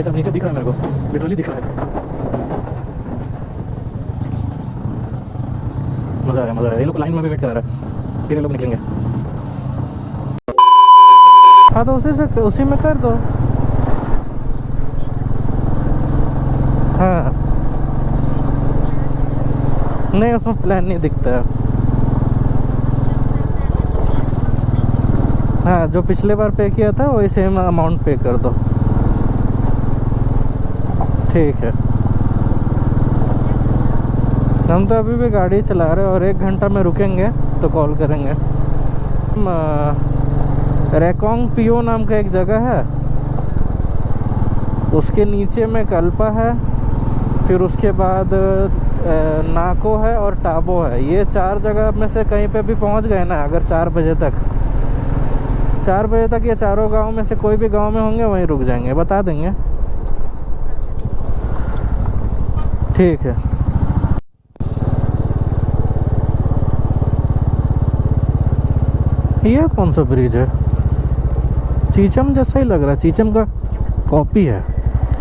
भाई साहब नीचे दिख रहा है मेरे को, लिटरली दिख रहा है। मज़ा आया, मज़ा आया। ये लोग लाइन में भी वेट करा रहा है, फिर ये लोग निकलेंगे। हाँ तो उसी में कर दो। हाँ नहीं, उसमें प्लान नहीं दिखता है। हाँ जो पिछले बार पे किया था वही सेम अमाउंट पे कर दो। ठीक है। हम तो अभी भी गाड़ी चला रहे हैं और 1 घंटा में रुकेंगे तो कॉल करेंगे। रेकोंग पियो नाम का एक जगह है, उसके नीचे में कल्पा है, फिर उसके बाद नाको है और टाबो है। ये 4 जगह में से कहीं पे भी पहुंच गए ना, अगर 4 बजे तक ये चारों गांव में से कोई भी गांव में होंगे वहीं रुक जाएंगे, बता देंगे। ठीक है। ये कौन सा ब्रिज है? चीचम जैसा ही लग रहा है, चीचम का कॉपी है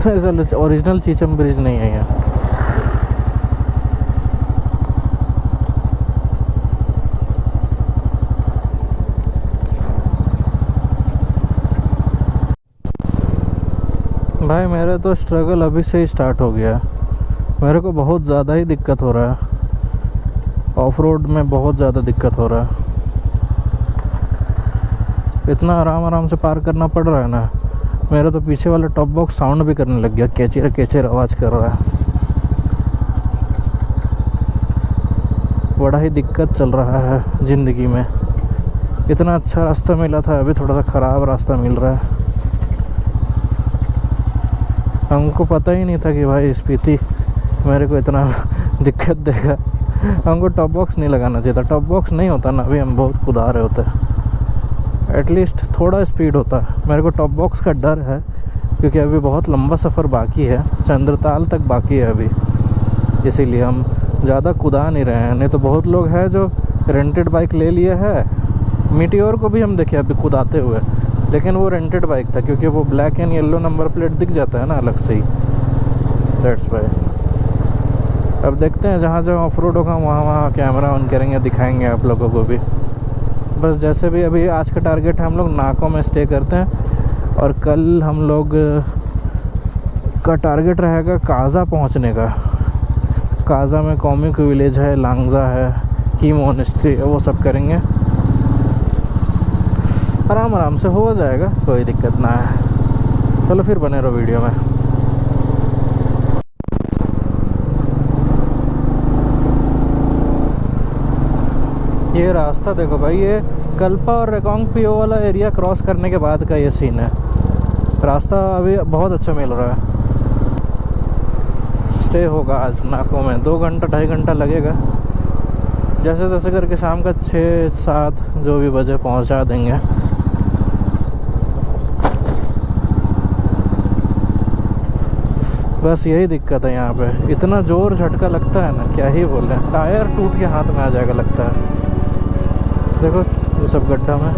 तो ऐसा ओरिजिनल चीचम ब्रिज नहीं है यहाँ। भाई मेरा तो स्ट्रगल अभी से ही स्टार्ट हो गया है। मेरे को बहुत ज़्यादा ही दिक्कत हो रहा है, ऑफ रोड में बहुत ज़्यादा दिक्कत हो रहा है। इतना आराम से पार करना पड़ रहा है ना, मेरा तो पीछे वाला टॉप बॉक्स साउंड भी करने लग गया, केचेर आवाज़ कर रहा है। बड़ा ही दिक्कत चल रहा है ज़िंदगी में। इतना अच्छा रास्ता मिला था, अभी थोड़ा सा ख़राब रास्ता मिल रहा है। हमको पता ही नहीं था कि भाई स्पीति मेरे को इतना दिक्कत देगा। हमको टॉप बॉक्स नहीं लगाना चाहिए था। टॉप बॉक्स नहीं होता ना, अभी हम बहुत खुदा रहे होते, एटलीस्ट थोड़ा स्पीड होता। मेरे को टॉप बॉक्स का डर है क्योंकि अभी बहुत लंबा सफ़र बाकी है, चंद्रताल तक बाकी है अभी, इसीलिए हम ज़्यादा कुदा नहीं रहे हैं। नहीं तो बहुत लोग हैं जो रेंटेड बाइक ले लिए है। मीटियोर को भी हम देखे अभी कुदाते हुए, लेकिन वो रेंटेड बाइक था क्योंकि वो black and yellow number plate दिख जाता है ना अलग से ही, दैट्स वाई। अब देखते हैं जहाँ जहाँ ऑफ रोड होगा वहाँ कैमरा ऑन करेंगे, दिखाएंगे आप लोगों को भी। बस जैसे भी अभी आज का टारगेट है, हम लोग नाको में स्टे करते हैं और कल हम लोग का टारगेट रहेगा काजा पहुँचने का। काजा में कॉमिक विलेज है, लांगजा है, की मोनेस्ट्री है, वो सब करेंगे। आराम से हो जाएगा, कोई दिक्कत ना है। चलो फिर बने रहो वीडियो में। ये रास्ता देखो भाई, ये कल्पा और रेकोंग पियो वाला एरिया क्रॉस करने के बाद का ये सीन है। रास्ता अभी बहुत अच्छा मिल रहा है। स्टे होगा आज नाको में, 2 घंटा 2.5 घंटा लगेगा। जैसे तैसे करके शाम का 6-7 जो भी बजे पहुंचा देंगे। बस यही दिक्कत है यहाँ पे, इतना ज़ोर झटका लगता है ना, क्या ही बोले। टायर टूट के हाथ में आ जाएगा लगता है। देखो ये सब गड्ढा में।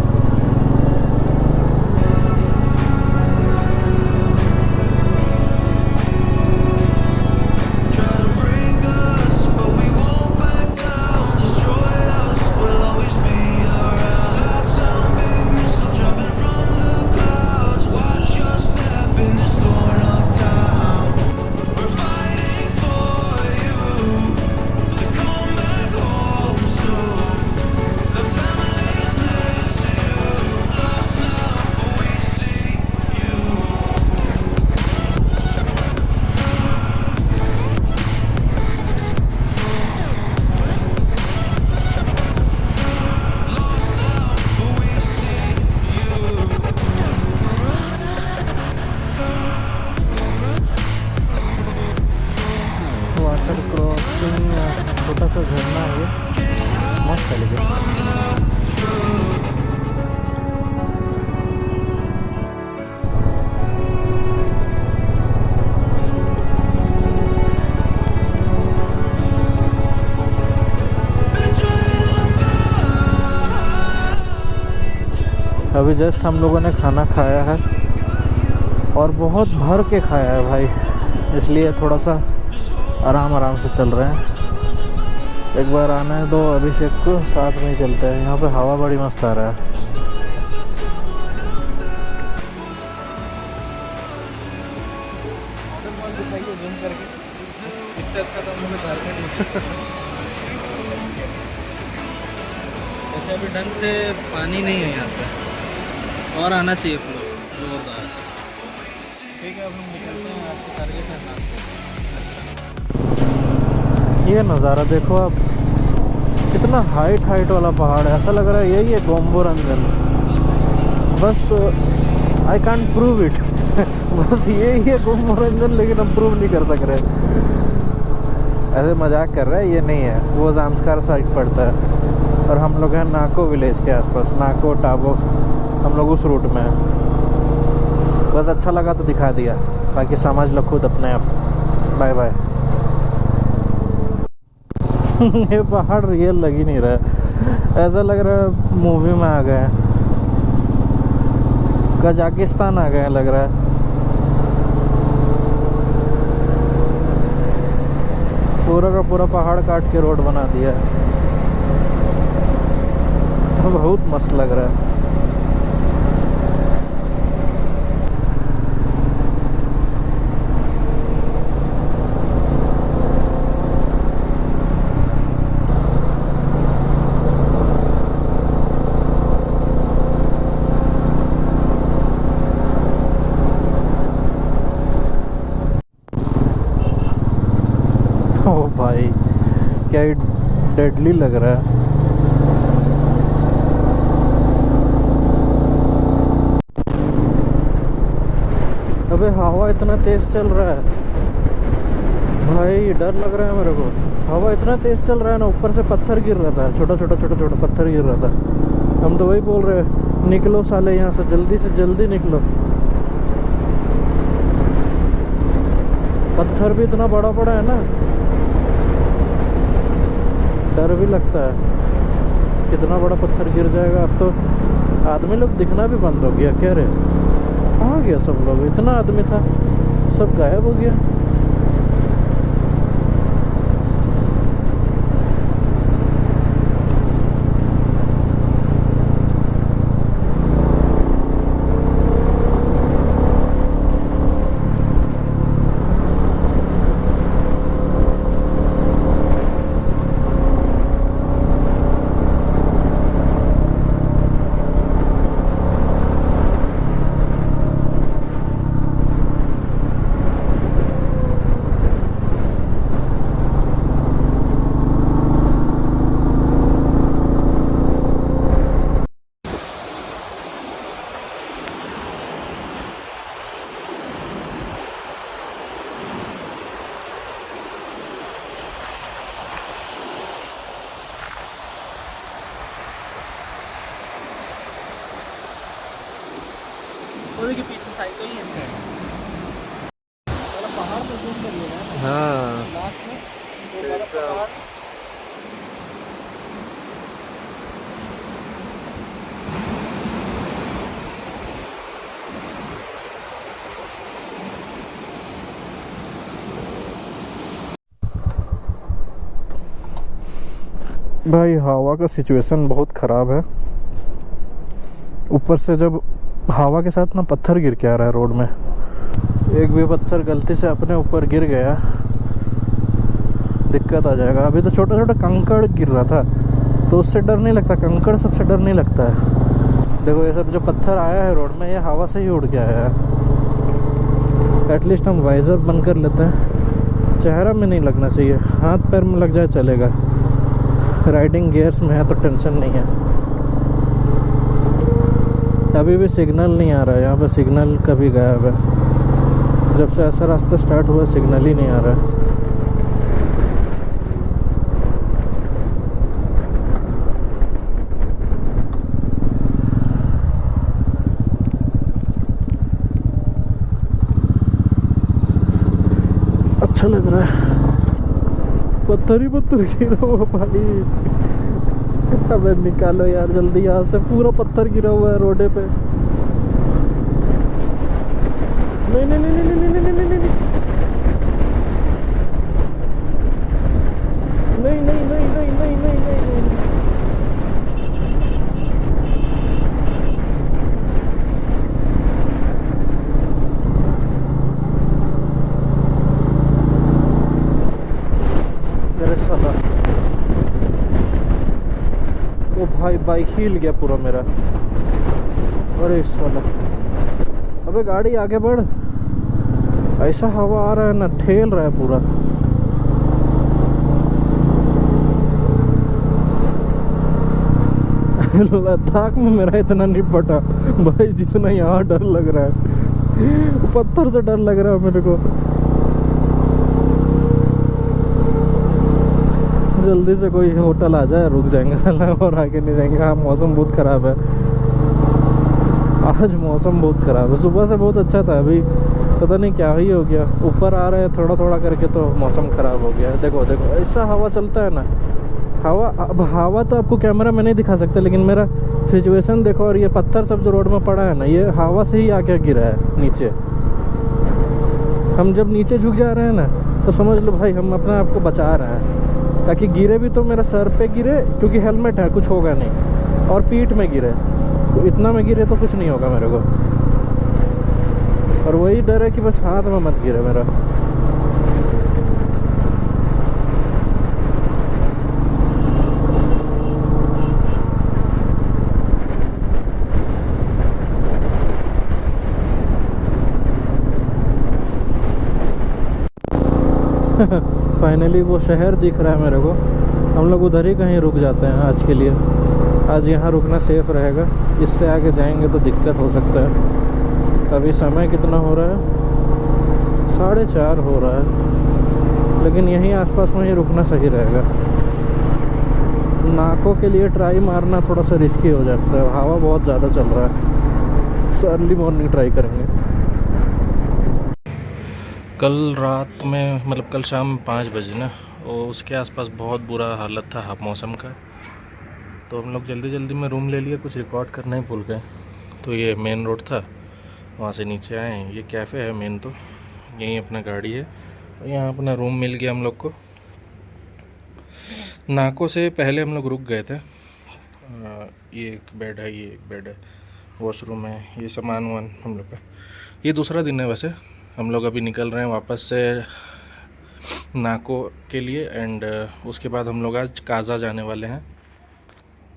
छोटा सा झरना है ये, मस्त है लेकिन। अभी जस्ट हम लोगों ने खाना खाया है और बहुत भर के खाया है भाई, इसलिए थोड़ा सा आराम आराम से चल रहे हैं। एक बार आना है तो अभिषेक को साथ में ही चलते हैं। यहाँ पे हवा बड़ी मस्त आ रहा है। इससे अच्छा तो हम लोग घर में ऐसे अभी ढंग से पानी नहीं है यहाँ पे, और आना चाहिए फ्लो जोरदार। ठीक है, अब हम निकलते हैं। आज का टारगेट है नागपुर। ये नज़ारा देखो आप, कितना हाइट वाला पहाड़ है। ऐसा लग रहा है यही है गोम्बोरंजन। बस आई कांट प्रूव इट बस यही है गोम्बोरंजन, लेकिन हम प्रूव नहीं कर सक रहे। ऐसे मजाक कर रहा है, ये नहीं है। वो जांस्कार साइड पड़ता है और हम लोग हैं नाको विलेज के आसपास। नाको टाबो, हम लोग उस रूट में हैं। बस अच्छा लगा तो दिखा दिया, बाकी समझ लो खुद अपने आप। बाय बाय ये पहाड़ रियल लग ही नहीं रहा है, ऐसा लग रहा है मूवी में आ गए हैं, कजाकिस्तान आ गए हैं लग रहा है। पूरा का पूरा पहाड़ काट के रोड बना दिया है। बहुत मस्त लग रहा है। ओ भाई, क्या ही डेडली लग रहा है। अबे हवा इतना तेज चल रहा है भाई, डर लग रहा है मेरे को। हवा इतना तेज चल रहा है ना, ऊपर से पत्थर गिर रहा था, छोटा छोटा पत्थर गिर रहा था। हम तो वही बोल रहे हैं, निकलो साले यहाँ से जल्दी निकलो। पत्थर भी इतना बड़ा है ना, डर भी लगता है कितना बड़ा पत्थर गिर जाएगा। अब तो आदमी लोग दिखना भी बंद हो गया। कह रहे कहाँ गया सब लोग? इतना आदमी था, सब गायब हो गया। के पीछे साइकिल ही है। पहाड़ तो जूम करिएगा। हाँ लास्ट में वो वाला पहाड़। भाई हवा का सिचुएशन बहुत ख़राब है। ऊपर से जब हवा के साथ ना पत्थर गिर के आ रहा है रोड में, एक भी पत्थर गलती से अपने ऊपर गिर गया दिक्कत आ जाएगा। अभी तो छोटा छोटा कंकड़ गिर रहा था तो उससे डर नहीं लगता, कंकड़ सबसे डर नहीं लगता है। देखो ये सब जो पत्थर आया है रोड में, ये हवा से ही उड़ के आया है। एटलीस्ट हम वाइजर बंद कर लेते हैं, चेहरा में नहीं लगना चाहिए, हाथ पैर में लग जाए चलेगा। राइडिंग गियर्स में है तो टेंशन नहीं है। अभी भी सिग्नल नहीं आ रहा है यहाँ पे, सिग्नल कभी गायब है। जब से ऐसा रास्ता स्टार्ट हुआ सिग्नल ही नहीं आ रहा है। अच्छा लग रहा है, पत्थर ही पत्थर गिरा हुआ भाई। अबे निकालो यार जल्दी यहाँ से, पूरा पत्थर गिरा हुआ है रोडे पे। बाइक ही हिल गया पूरा मेरा। अरे साला, अबे गाड़ी आगे बढ़। ऐसा हवा आ रहा है ना, ठेल रहा है पूरा। लद्दाख में मेरा इतना नहीं पटा भाई जितना यहाँ डर लग रहा है। पत्थर से डर लग रहा है मेरे को। जल्दी से कोई होटल आ जाए, रुक जाएंगे साला और आगे नहीं जाएंगे। हाँ, मौसम बहुत ख़राब है आज, मौसम बहुत ख़राब है। सुबह से बहुत अच्छा था, अभी पता नहीं क्या ही हो गया। ऊपर आ रहा है थोड़ा थोड़ा करके तो मौसम ख़राब हो गया है। देखो देखो ऐसा हवा चलता है ना, हवा। अब हवा तो आपको कैमरा में नहीं दिखा सकता, लेकिन मेरा सिचुएशन देखो। और ये पत्थर सब जो रोड में पड़ा है ना, ये हवा से ही आके गिरा है नीचे। हम जब नीचे झुक जा रहे हैं ना, तो समझ लो भाई हम अपने आप को बचा रहे हैं, ताकि गिरे भी तो मेरा सर पे गिरे, क्योंकि हेलमेट है, कुछ होगा नहीं। और पीठ में गिरे, तो इतना में गिरे तो कुछ नहीं होगा मेरे को। और वही डर है कि बस हाथ में मत गिरे मेरा। फाइनली वो शहर दिख रहा है मेरे को। हम लोग उधर ही कहीं रुक जाते हैं आज के लिए। आज यहाँ रुकना सेफ रहेगा, इससे आगे जाएंगे तो दिक्कत हो सकता है। अभी समय कितना हो रहा है? 4:30 हो रहा है, लेकिन यहीं आसपास में ही रुकना सही रहेगा। नाकों के लिए ट्राई मारना थोड़ा सा रिस्की हो जाता है, हवा बहुत ज़्यादा चल रहा है। अर्ली मॉर्निंग ट्राई करेंगे। कल रात में, मतलब कल शाम 5 बजे ना, और उसके आसपास बहुत बुरा हालत था मौसम का। तो हम लोग जल्दी जल्दी में रूम ले लिया, कुछ रिकॉर्ड करना ही भूल गए। तो ये मेन रोड था, वहाँ से नीचे आए। ये कैफ़े है मेन, तो यहीं अपना गाड़ी है। यहाँ अपना रूम मिल गया हम लोग को। नाकों से पहले हम लोग रुक गए थे। ये एक बेड है, ये एक बेड है, वॉशरूम है, ये सामान वामान हम लोग का। ये दूसरा दिन है वैसे। हम लोग अभी निकल रहे हैं वापस से नाको के लिए। एंड उसके बाद हम लोग आज काजा जाने वाले हैं।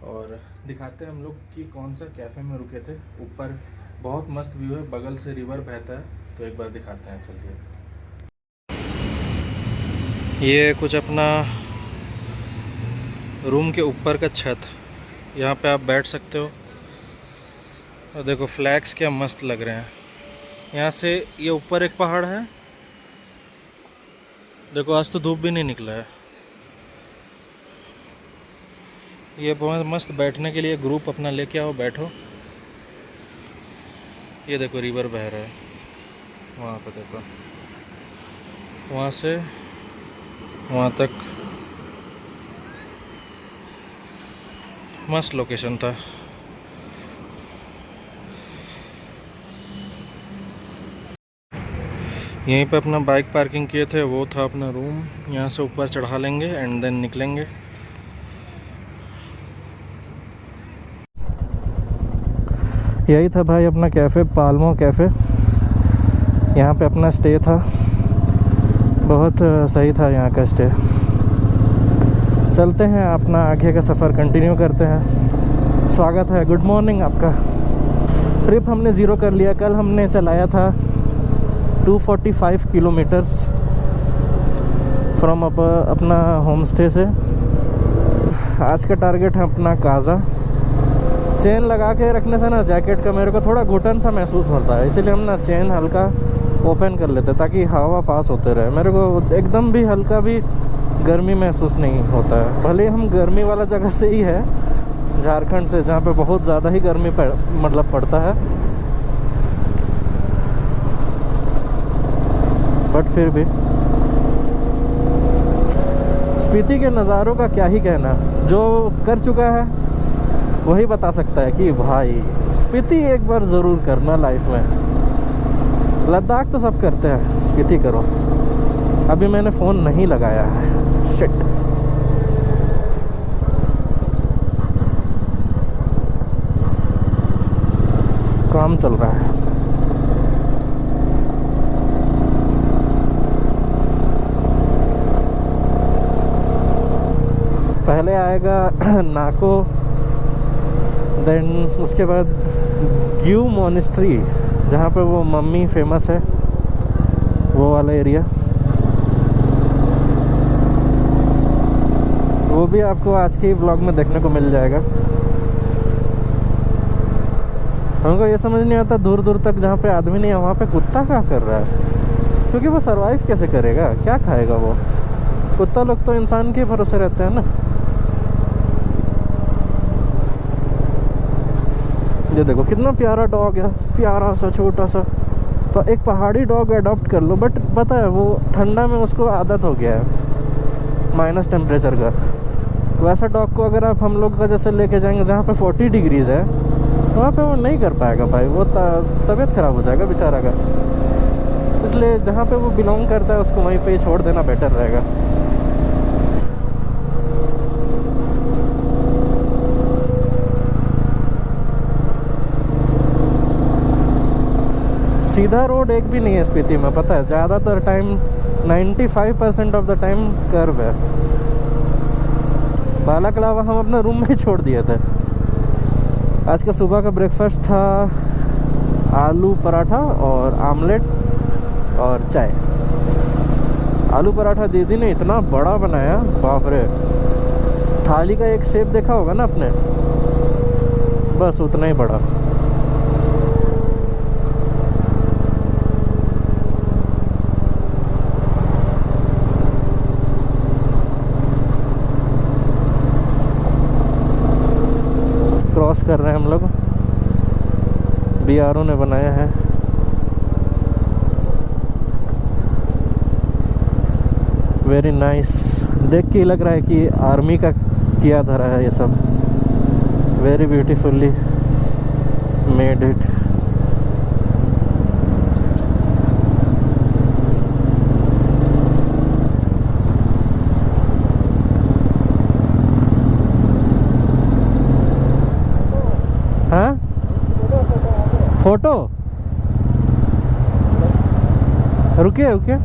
और दिखाते हैं हम लोग कि कौन सा कैफ़े में रुके थे। ऊपर बहुत मस्त व्यू है, बगल से रिवर बहता है, तो एक बार दिखाते हैं। चलिए, ये कुछ अपना रूम के ऊपर का छत, यहाँ पे आप बैठ सकते हो। और देखो फ्लैग्स क्या मस्त लग रहे हैं। यहाँ से ये ऊपर एक पहाड़ है, देखो आज तो धूप भी नहीं निकला है। ये बहुत मस्त बैठने के लिए ग्रुप अपना लेके आओ, बैठो। ये देखो रिवर बह रहा है वहाँ पे, देखो वहाँ से वहाँ तक मस्त लोकेशन था। यहीं पे अपना बाइक पार्किंग किए थे, वो था अपना रूम। यहाँ से ऊपर चढ़ा लेंगे एंड देन निकलेंगे। यही था भाई अपना कैफ़े, पाल्मो कैफ़े। यहाँ पे अपना स्टे था, बहुत सही था यहाँ का स्टे। चलते हैं अपना आगे का सफ़र कंटिन्यू करते हैं। स्वागत है, गुड मॉर्निंग आपका। ट्रिप हमने ज़ीरो कर लिया। कल हमने चलाया था 245 किलोमीटर्स फ्रॉम अपना होम स्टे से। आज का टारगेट है अपना काजा। चेन लगा के रखने से ना जैकेट का मेरे को थोड़ा घुटन सा महसूस होता है, इसीलिए हम ना चेन हल्का ओपन कर लेते ताकि हवा पास होते रहे। मेरे को एकदम भी हल्का भी गर्मी महसूस नहीं होता है। भले हम गर्मी वाला जगह से ही है, झारखंड से, जहाँ पे बहुत ज़्यादा ही गर्मी मतलब पड़ता है, बट फिर भी स्पीति के नज़ारों का क्या ही कहना। जो कर चुका है वही बता सकता है कि भाई स्पीति एक बार ज़रूर करना लाइफ में। लद्दाख तो सब करते हैं, स्पीति करो। अभी मैंने फ़ोन नहीं लगाया है, शिट। काम चल रहा है। पहले आएगा नाको, देन उसके बाद ग्यू मोनेस्ट्री, जहाँ पे वो मम्मी फेमस है, वो वाला एरिया, वो भी आपको आज के ही ब्लॉग में देखने को मिल जाएगा। हमको ये समझ नहीं आता दूर दूर तक जहाँ पे आदमी नहीं है वहाँ पे कुत्ता क्या कर रहा है, क्योंकि वो सरवाइव कैसे करेगा, क्या खाएगा वो। कुत्ता लोग तो इंसान के भरोसे रहते हैं ना। ये देखो कितना प्यारा डॉग है, प्यारा सा छोटा सा। एक पहाड़ी डॉग अडॉप्ट कर लो, बट पता है वो ठंडा में उसको आदत हो गया है माइनस टेम्परेचर का। वैसा डॉग को अगर आप हम लोग का जैसे लेके जाएंगे जहाँ पे 40 डिग्रीज़ है, वहाँ पे वो नहीं कर पाएगा भाई, वो तबीयत ख़राब हो जाएगा बेचारा का। इसलिए जहाँ पे वो बिलोंग करता है उसको वहीं पे ही छोड़ देना बेटर रहेगा। सीधा रोड एक भी नहीं है स्पीति में, पता है। ज़्यादातर time 95% of the time curve है। बालाकलावा हम अपने रूम में ही छोड़ दिए थे। आज का सुबह का ब्रेकफास्ट था आलू पराठा और आमलेट और चाय। आलू पराठा दीदी ने इतना बड़ा बनाया, बाप रे। थाली का एक शेप देखा होगा ना आपने, बस उतना ही बड़ा। क्रॉस कर रहे हैं हम लोग, BRO ने बनाया है। वेरी नाइस, देख के लग रहा है कि आर्मी का किया धरा है ये सब। Very beautifully made it. हाँ, फोटो रुकिए रुकिए।